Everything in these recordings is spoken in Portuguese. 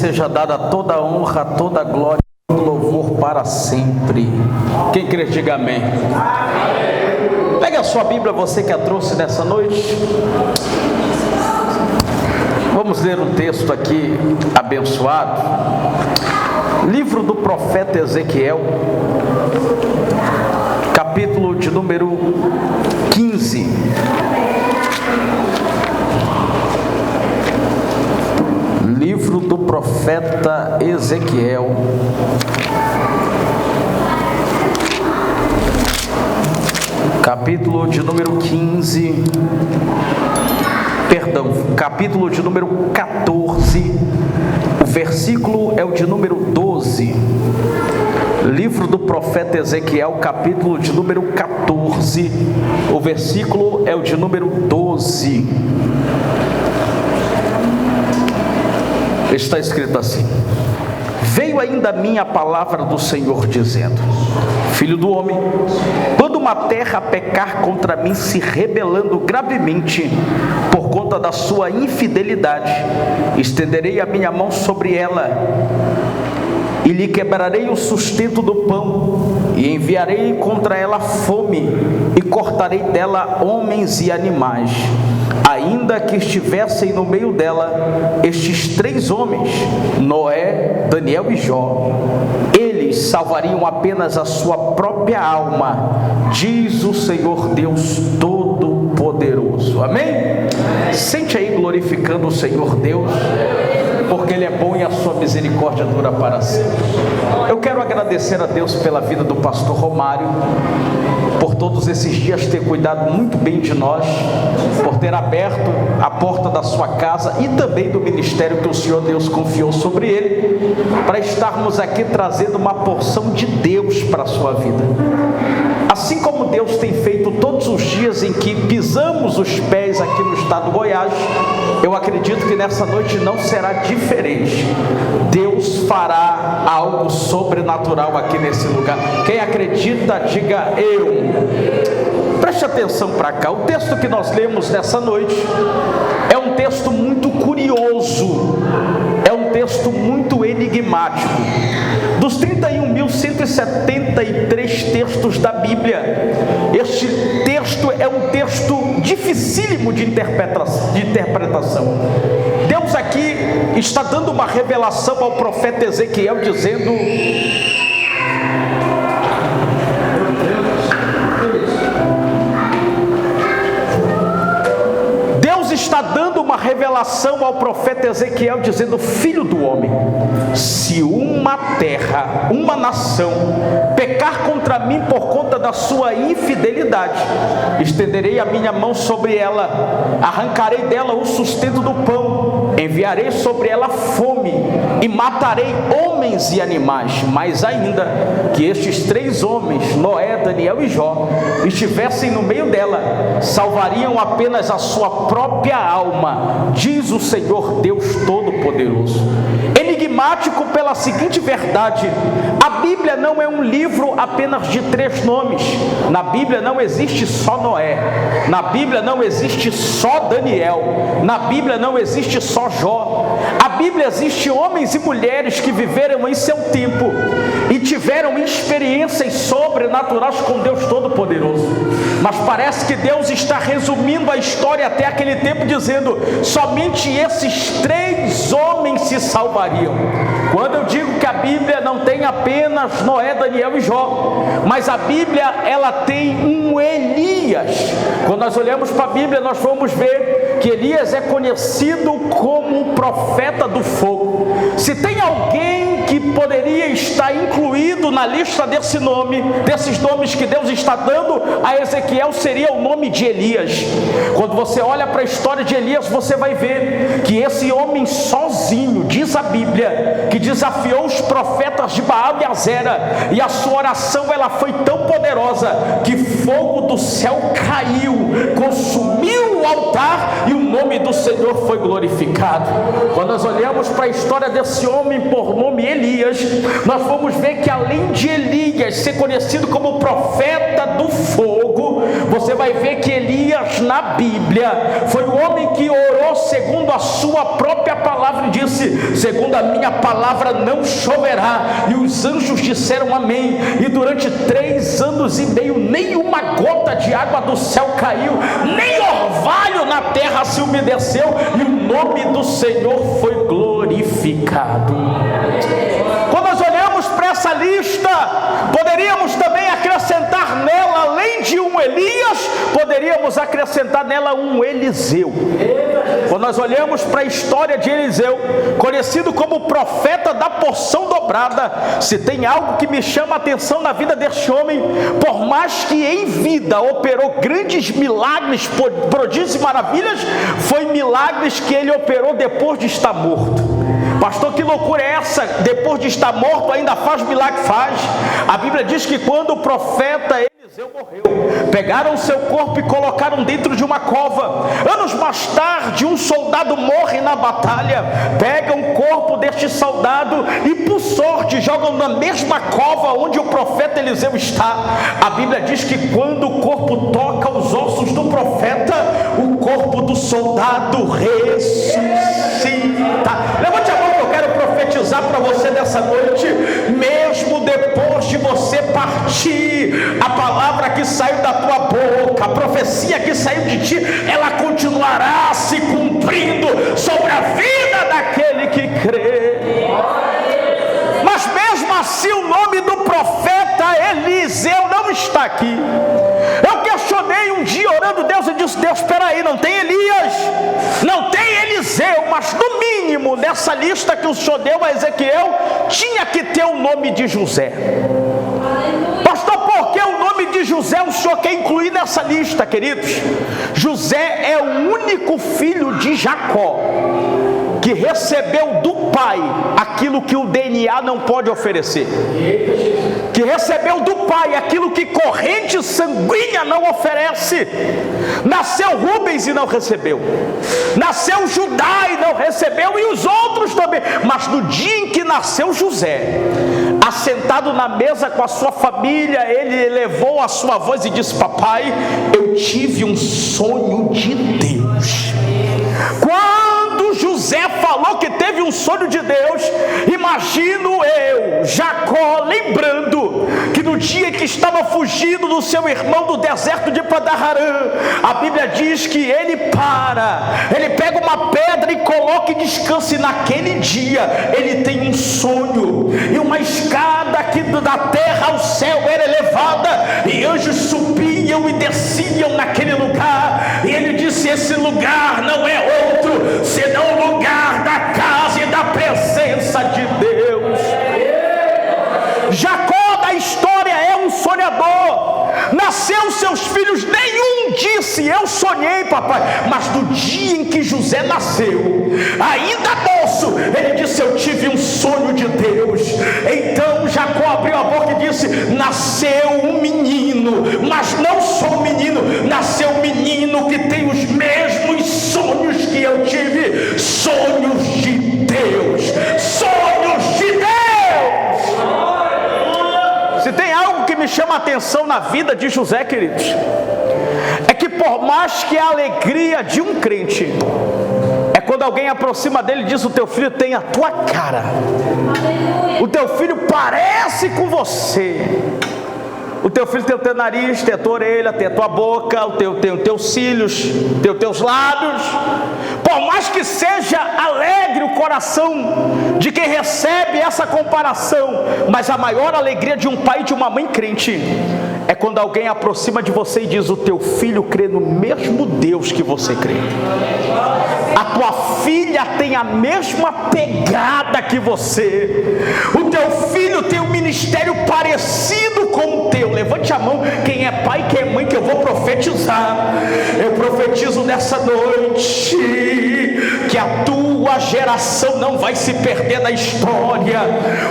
seja dada toda a honra, toda a glória, todo louvor para sempre. Quem crê, diga amém. Pega a sua Bíblia, você que a trouxe nessa noite. Vamos ler um texto aqui abençoado. Livro do profeta Ezequiel, capítulo de número 15. Livro do profeta Ezequiel, capítulo de número 15, capítulo de número 14, o versículo é o de número 12. Livro do profeta Ezequiel, capítulo de número 14, o versículo é o de número 12. Está escrito assim: veio ainda a mim a palavra do Senhor dizendo: filho do homem, quando uma terra pecar contra mim, se rebelando gravemente por conta da sua infidelidade, estenderei a minha mão sobre ela e lhe quebrarei o sustento do pão, e enviarei contra ela fome, e cortarei dela homens e animais, ainda que estivessem no meio dela estes 3 homens, Noé, Daniel e Jó. Eles salvariam apenas a sua própria alma, diz o Senhor Deus Todo-Poderoso. Amém? Sente aí glorificando o Senhor Deus, porque Ele é bom e a sua misericórdia dura para sempre. Eu quero agradecer a Deus pela vida do pastor Romário, por todos esses dias ter cuidado muito bem de nós, por ter aberto a porta da sua casa e também do ministério que o Senhor Deus confiou sobre ele, para estarmos aqui trazendo uma porção de Deus para a sua vida. Assim como Deus tem feito todos os dias em que pisamos os pés aqui no estado do Goiás, eu acredito que nessa noite não será diferente. Deus fará algo sobrenatural aqui nesse lugar. Quem acredita, diga eu. Preste atenção para cá. O texto que nós lemos nessa noite é um texto muito curioso, é um texto muito enigmático. Dos 31.173 textos da Bíblia, este texto é um texto dificílimo de interpretação. Deus aqui está dando uma revelação ao profeta Ezequiel, dizendo: está dando uma revelação ao profeta Ezequiel, dizendo: filho do homem, se uma terra, uma nação pecar contra mim por conta da sua infidelidade, estenderei a minha mão sobre ela, arrancarei dela o sustento do pão, enviarei sobre ela fome e matarei homens e animais. Mais ainda que estes 3 homens, Noé, Daniel e Jó, estivessem no meio dela, salvariam apenas a sua própria alma, diz o Senhor Deus Todo-Poderoso. Enigmático pela seguinte verdade: a Bíblia não é um livro apenas de 3 nomes. Na Bíblia não existe só Noé, na Bíblia não existe só Daniel, na Bíblia não existe só Jó. A Bíblia existe homens e mulheres que viveram em seu tempo e tiveram experiências sobrenaturais com Deus Todo-Poderoso. Mas parece que Deus está resumindo a história até aquele tempo, dizendo: somente esses 3 homens se salvariam. Quando eu digo que a Bíblia não tem apenas Noé, Daniel e Jó, mas a Bíblia ela tem um Elias. Quando nós olhamos para a Bíblia, nós vamos ver que Elias é conhecido como o profeta do fogo. Se tem alguém que poderia estar incluído na lista desses nomes que Deus está dando a Ezequiel, seria o nome de Elias. Quando você olha para a história de Elias, você vai ver que esse homem sozinho, diz a Bíblia, que desafiou os profetas de Baal e Azera, e a sua oração ela foi tão poderosa que fogo do céu caiu, consumiu o altar e o nome do Senhor foi glorificado. Quando nós olhamos para a história desse homem por nome Elias, nós vamos ver que além de Elias ser conhecido como profeta do fogo, você vai ver que Elias na Bíblia foi o homem que orou segundo a sua própria palavra e disse: segundo a minha palavra não choverá, e os anjos disseram amém, e durante 3 anos e meio nenhuma gota de água do céu caiu, nem orvalho na terra se umedeceu, e o nome do Senhor foi glorificado. Quando nós olhamos para essa lista, poderíamos também acrescentar nela, além de um Elias, poderíamos acrescentar nela um Eliseu. Quando nós olhamos para a história de Eliseu, conhecido como profeta da porção dobrada, se tem algo que me chama a atenção na vida deste homem, por mais que em vida operou grandes milagres, prodígios e maravilhas, foi milagres que ele operou depois de estar morto. Pastor, que loucura é essa? Depois de estar morto ainda faz milagre? Faz. A Bíblia diz que quando o profeta Eliseu morreu, pegaram seu corpo e colocaram dentro de uma cova. Anos mais tarde, um soldado morre na batalha, pegam o corpo deste soldado e por sorte jogam na mesma cova onde o profeta Eliseu está. A Bíblia diz que quando o corpo toca os ossos do profeta, o corpo do soldado ressuscita. Levante a mão que eu quero profetizar para você nessa noite. Mesmo depois de você partir, a palavra que saiu da tua boca, a profecia que saiu de ti, ela continuará se cumprindo sobre a vida daquele que crê. Mas mesmo assim o nome do profeta Eliseu não está aqui. Eu questionei um dia orando Deus e disse: Deus, espera aí, não tem Elias, não tem Eliseu, mas no mínimo nessa lista que o Senhor deu a Ezequiel tinha que ter o nome de José. Pastor, por que o nome de José o Senhor quer incluir nessa lista, queridos? José é o único filho de Jacó que recebeu do pai aquilo que o DNA não pode oferecer, que recebeu do pai aquilo que corrente sanguínea não oferece. Nasceu Rubens e não recebeu, nasceu Judá e não recebeu, e os outros também. Mas no dia em que nasceu José, assentado na mesa com a sua família, ele elevou a sua voz e disse: papai, eu tive um sonho de Deus. Quando José falou que teve um sonho de Deus, imagino eu, Jacó, lembrando que no dia que estava fugindo do seu irmão do deserto de Padan-Aram, a Bíblia diz que ele pega uma pedra e coloca e descansa, e naquele dia ele tem um sonho, e uma escada aqui da terra ao céu era elevada, e anjos subiam e desciam naquele lugar, e ele disse: esse lugar não é outro senão o lugar da casa e da presença de Deus. Jacó da história é um sonhador. Nasceu seus filhos, nenhum disse: eu sonhei, papai. Mas no dia em que José nasceu, ainda moço, ele disse: eu tive um sonho de Deus. Então Jacó abriu a boca e disse: nasceu um menino, mas não só um menino, nasceu um menino que tem os mesmos sonhos que eu tive. Sonhos de Deus, sonhos de Deus. Se tem algo que me chama a atenção na vida de José, queridos, é que por mais que a alegria de um crente é quando alguém aproxima dele e diz: o teu filho tem a tua cara, o teu filho parece com você, o teu filho tem o teu nariz, tem a tua orelha, tem a tua boca, tem os teus cílios, tem os teus lábios. Por mais que seja alegre o coração de quem recebe essa comparação, mas a maior alegria de um pai e de uma mãe crente é quando alguém aproxima de você e diz: o teu filho crê no mesmo Deus que você crê, a tua filha tem a mesma pegada que você, o teu filho tem um ministério parecido com o teu. Levante a mão quem é pai, quem é mãe, que eu vou profetizar. Eu profetizo nessa noite que a tua tua geração não vai se perder na história.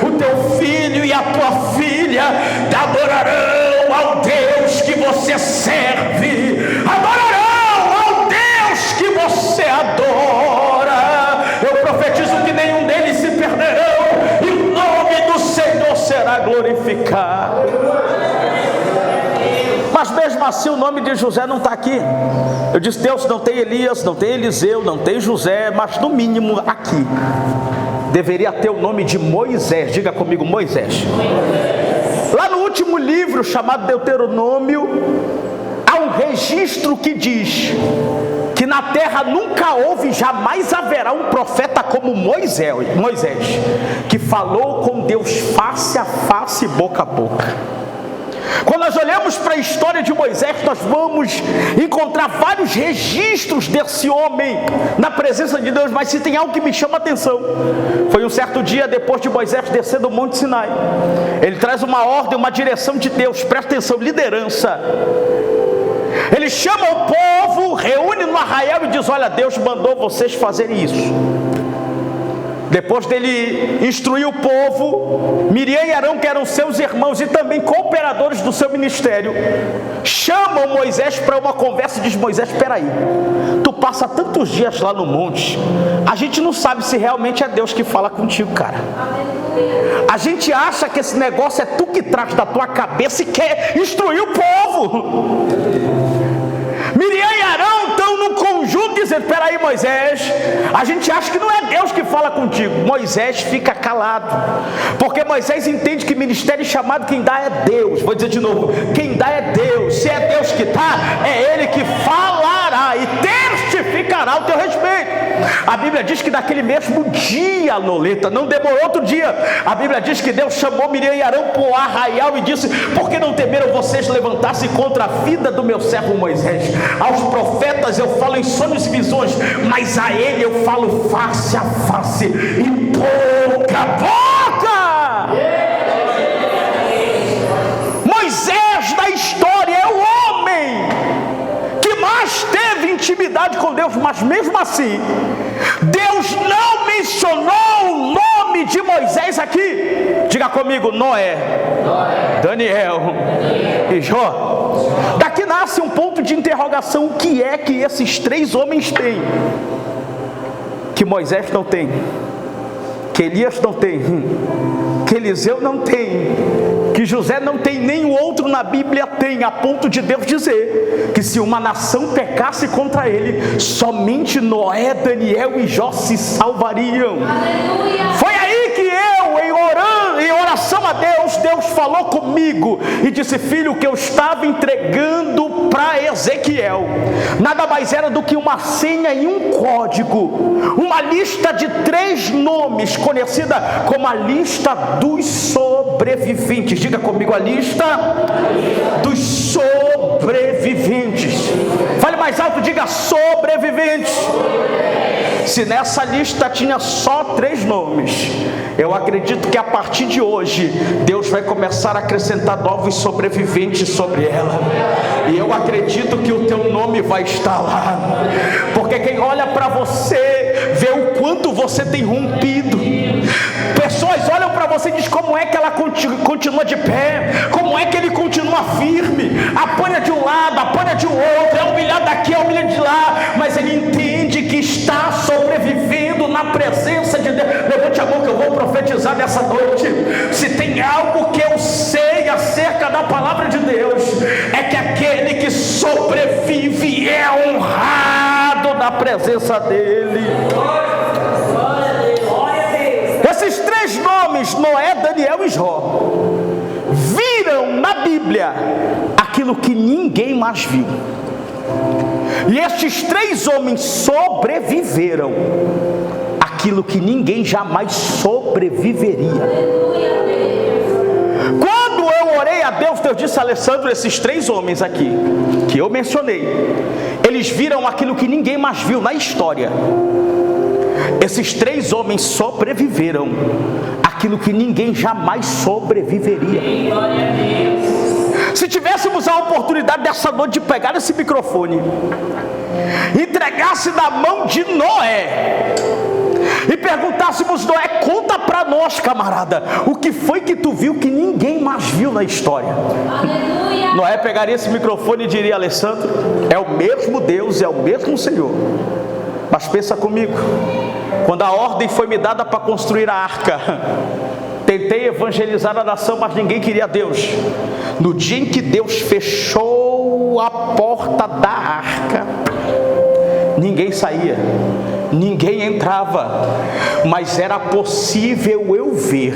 O teu filho e a tua filha adorarão ao Deus que você serve, adorarão ao Deus que você adora. Eu profetizo que nenhum deles se perderão, e o nome do Senhor será glorificado. Mas mesmo assim o nome de José não está aqui. Eu disse, Deus, não tem Elias, não tem Eliseu, não tem José, mas no mínimo aqui deveria ter o nome de Moisés. Diga comigo, Moisés. Lá no último livro, chamado Deuteronômio, há um registro que diz que na terra nunca houve e jamais haverá um profeta como Moisés, que falou com Deus face a face, boca a boca. Quando nós olhamos para a história de Moisés, nós vamos encontrar vários registros desse homem na presença de Deus. Mas se tem algo que me chama a atenção, foi um certo dia depois de Moisés descer do Monte Sinai, ele traz uma ordem, uma direção de Deus. Presta atenção, liderança. Ele chama o povo, reúne no arraial e diz, olha, Deus mandou vocês fazerem isso. Depois dele instruir o povo, Miriam e Arão, que eram seus irmãos e também cooperadores do seu ministério, chamam Moisés para uma conversa e diz, Moisés, espera aí, tu passa tantos dias lá no monte, a gente não sabe se realmente é Deus que fala contigo, cara. A gente acha que esse negócio é tu que traz da tua cabeça e quer instruir o povo. Miriam e Arão estão num conjunto dizendo, espera aí, Moisés, a gente acha que não é Deus que fala contigo. Moisés fica calado, porque Moisés entende que ministério e chamado quem dá é Deus. Vou dizer de novo, quem dá é Deus. Se é Deus que dá, é Ele que falará e testificará o teu respeito. A Bíblia diz que naquele mesmo dia, Loleta, não demorou outro dia, a Bíblia diz que Deus chamou Miriam e Arão para o arraial e disse, por que não temeram vocês levantar-se contra a vida do meu servo Moisés? Aos profetas eu falo em sonhos e visões, mas a ele eu falo face a face e boca a boca. Moisés da história é o homem que mais teve intimidade com Deus, mas mesmo assim Deus não mencionou o nome de Moisés aqui. Diga comigo, Noé, Daniel e Jó. Daqui nasce um ponto de interrogação. O que é que esses três homens têm que Moisés não tem, que Elias não tem, que Eliseu não tem, que José não tem, nem o outro na Bíblia tem, a ponto de Deus dizer que se uma nação pecasse contra ele, somente Noé, Daniel e Jó se salvariam. Aleluia. Foi aí que eu, em oração a Deus, Deus falou comigo e disse, filho, que eu estava entregando para Ezequiel nada mais era do que uma senha e um código, uma lista de 3 nomes, conhecida como a lista dos sobreviventes. Diga comigo, a lista dos sobreviventes. Fale mais alto, diga sobreviventes. Se nessa lista tinha só 3 nomes, eu acredito que a partir de hoje Deus vai começar a acrescentar novos sobreviventes sobre ela. E eu acredito que o teu nome vai estar lá, porque quem olha para você vê o quanto você tem rompido. Pessoas olham para você e dizem como é que ela continua de pé, como é que ele continua firme, apanha de um lado, apanha de outro, é humilhado daqui, é humilhado de lá, mas ele entende que está sobrevivendo na presença de Deus. Levante a mão que eu vou profetizar nessa noite. Se tem algo que eu sei acerca da palavra de Deus, é que aquele que sobrevive é honrado na presença dele. Esses 3 nomes, Noé, Daniel e Jó, viram na Bíblia aquilo que ninguém mais viu. E estes 3 homens sobreviveram aquilo que ninguém jamais sobreviveria. Quando eu orei a Deus, Deus disse, Alessandro, esses 3 homens aqui, que eu mencionei, eles viram aquilo que ninguém mais viu na história. Esses 3 homens sobreviveram aquilo que ninguém jamais sobreviveria. Se tivéssemos a oportunidade dessa noite de pegar esse microfone, entregasse na mão de Noé, e perguntássemos: Noé, conta para nós, camarada, o que foi que tu viu que ninguém mais viu na história? Aleluia. Noé pegaria esse microfone e diria: Alessandro, é o mesmo Deus, é o mesmo Senhor. Mas pensa comigo, quando a ordem foi me dada para construir a arca, tentei evangelizar a nação, mas ninguém queria Deus. No dia em que Deus fechou a porta da arca, ninguém saía, ninguém entrava, mas era possível eu ver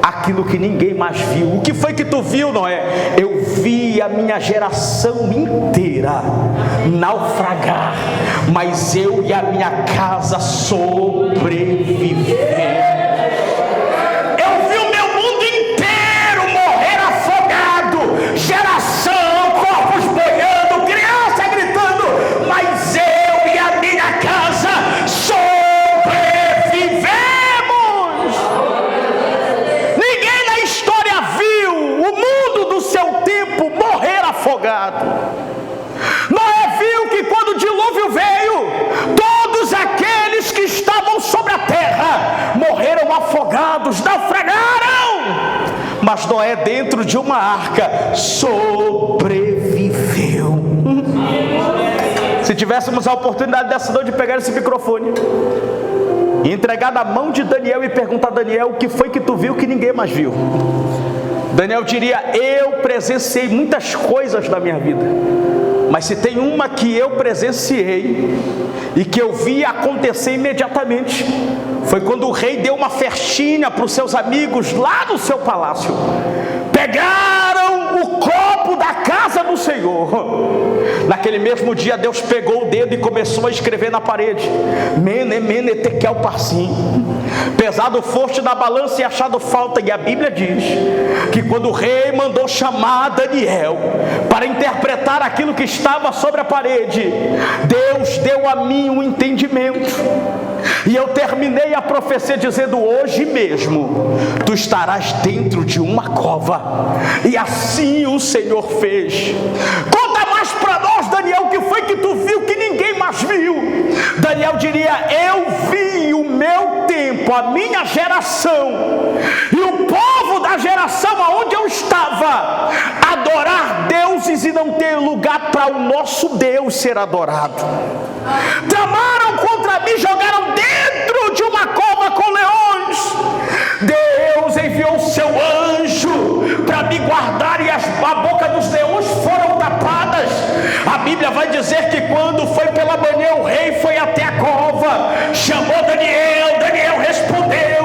aquilo que ninguém mais viu. O que foi que tu viu, Noé? Eu vi a minha geração inteira naufragar, mas eu e a minha casa sobreviver. Eu vi o meu mundo inteiro morrer afogado, geração, corpos boiando, criança gritando, mas eu e a minha casa sobrevivemos. Ninguém na história viu o mundo do seu tempo morrer afogado. Noé viu que quando o dilúvio veio, todos aqueles que estavam sobre a terra morreram afogados, naufragaram. Mas Noé, dentro de uma arca, sobreviveu. Se tivéssemos a oportunidade dessa noite de pegar esse microfone e entregar na mão de Daniel e perguntar: Daniel, o que foi que tu viu que ninguém mais viu? Daniel diria: eu presenciei muitas coisas na minha vida, mas se tem uma que eu presenciei e que eu vi acontecer imediatamente, foi quando o rei deu uma festinha para os seus amigos lá no seu palácio. Pegaram o copo da casa do Senhor. Naquele mesmo dia, Deus pegou o dedo e começou a escrever na parede: Mene, mene, tekel, parsim. Pesado foste na balança e achado falta. E a Bíblia diz que quando o rei mandou chamar Daniel para interpretar aquilo que estava sobre a parede, Deus deu a mim um entendimento, e eu terminei a profecia dizendo: hoje mesmo tu estarás dentro de uma cova. E assim o Senhor fez. Conta mais para nós, Daniel, o que foi que tu viu que ninguém mais viu? Daniel diria: eu vi o meu tempo, a minha geração e o povo da geração aonde eu estava adorar deuses e não ter lugar para o nosso Deus ser adorado. Tramaram contra mim, jogaram dentro de uma cova com leões. Deus enviou seu anjo para me guardar e a boca dos leões foram tapadas. A Bíblia vai dizer que quando foi pela manhã, o rei foi até a cova, chamou Daniel, Daniel respondeu.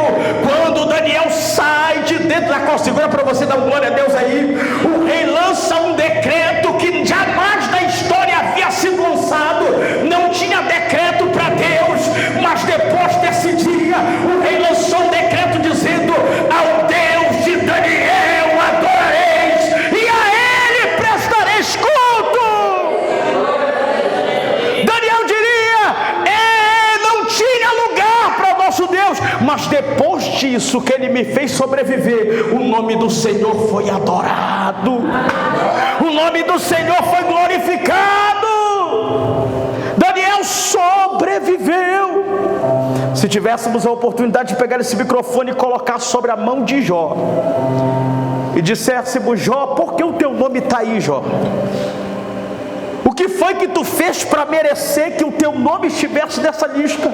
Quando Daniel sai de dentro da cova, segura para você dar glória a Deus aí, o rei lança um decreto que jamais na história havia sido lançado. Não tinha decreto para Deus, mas depois desse dia, o rei lançou um decreto dizendo: ao Deus de Daniel adorareis e a ele prestareis culto. Daniel diria: não tinha lugar para o nosso Deus, mas depois disso que ele me fez sobreviver, o nome do Senhor foi adorado, o nome do Senhor foi glorificado. Daniel sobreviveu. Se tivéssemos a oportunidade de pegar esse microfone e colocar sobre a mão de Jó e disséssemos: Jó, por que o teu nome está aí, Jó? O que foi que tu fez para merecer que o teu nome estivesse nessa lista?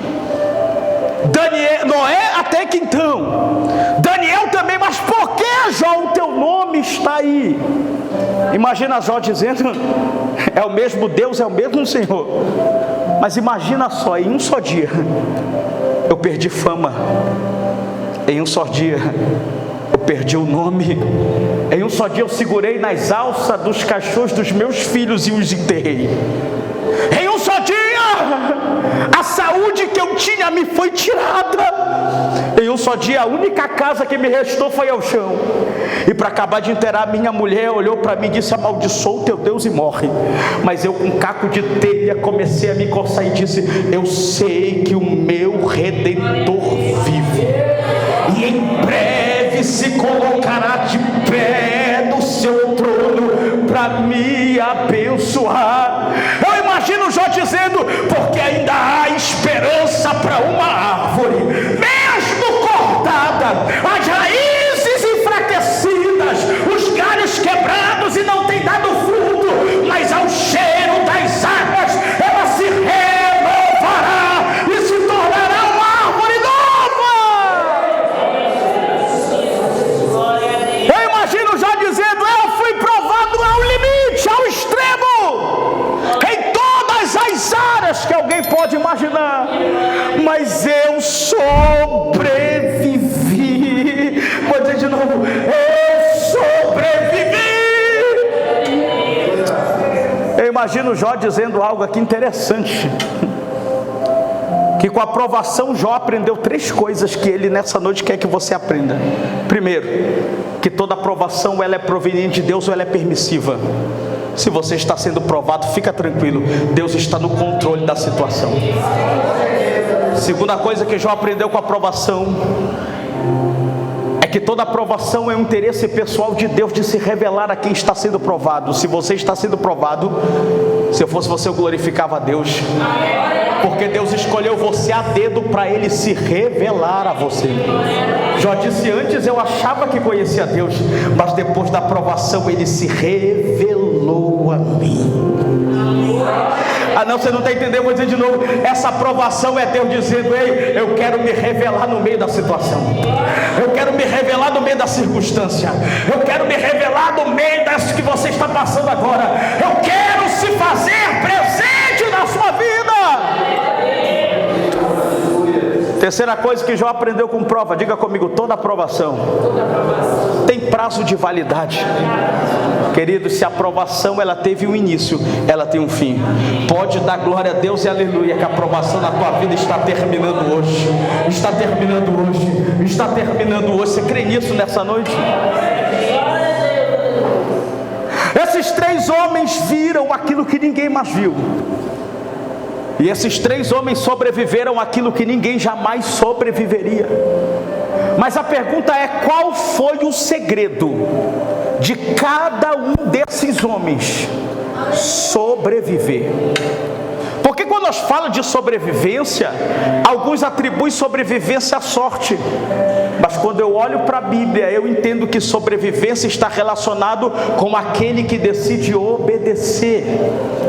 Daniel, Noé até que então, Daniel também, mas por que, Jó, o teu nome está aí? Imagina Jó dizendo: é o mesmo Deus, é o mesmo Senhor. Mas imagina só, em um só dia eu perdi fama, em um só dia eu perdi o nome, em um só dia eu segurei nas alças dos caixões dos meus filhos e os enterrei. Em um só dia a saúde que eu tinha me foi tirada. Em um só dia a única casa que me restou foi ao chão. E para acabar de enterrar, minha mulher olhou para mim e disse: amaldiçoa o teu Deus e morre. Mas eu, com um caco de telha, comecei a me coçar e disse: eu sei que o meu Redentor vive, e em breve se colocará de pé no seu trono para me abençoar. Eu imagino Jó dizendo: porque ainda há esperança para uma árvore. árvore, mesmo cortada, as raízes enfraquecidas, os galhos quebrados e não tem dado fruto, mas ao cheiro das águas ela se renovará e se tornará uma árvore nova. Eu imagino já dizendo: eu fui provado ao limite, ao extremo, em todas as áreas que alguém pode imaginar, mas eu sobrevivi. Vou dizer de novo: eu sobrevivi. Eu imagino Jó dizendo algo aqui interessante, que com a provação Jó aprendeu 3 coisas que ele nessa noite quer que você aprenda. Primeiro, que toda provação ela é proveniente de Deus ou ela é permissiva. Se você está sendo provado, fica tranquilo, Deus está no controle da situação. Segunda coisa que Jó aprendeu com a provação é que toda aprovação é um interesse pessoal de Deus de se revelar a quem está sendo provado. Se você está sendo provado, se eu fosse você, eu glorificava a Deus, porque Deus escolheu você a dedo para Ele se revelar a você. Jó disse: antes eu achava que conhecia Deus, mas depois da aprovação Ele se revelou a mim. Ah não, você não está entendendo, vou dizer de novo. Essa aprovação é Deus dizendo: ei, eu quero me revelar no meio da situação, eu quero me revelar no meio da circunstância, eu quero me revelar no meio das que você está passando agora, eu quero se fazer presente na sua vida. Terceira coisa que Jó aprendeu com prova, diga comigo: toda aprovação tem prazo de validade. Querido, se a aprovação ela teve um início, ela tem um fim. Pode dar glória a Deus e aleluia, que a aprovação na tua vida está terminando hoje. Está terminando hoje. Está terminando hoje. Você crê nisso nessa noite? Esses 3 homens viram aquilo que ninguém mais viu. E esses 3 homens sobreviveram àquilo que ninguém jamais sobreviveria. Mas a pergunta é: qual foi o segredo de cada um desses homens sobreviver? Porque quando nós falamos de sobrevivência, alguns atribuem sobrevivência à sorte. Mas quando eu olho para a Bíblia, eu entendo que sobrevivência está relacionado com aquele que decide obedecer.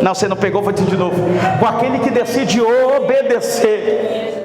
Não, você não pegou, vou dizer de novo. Com aquele que decide obedecer.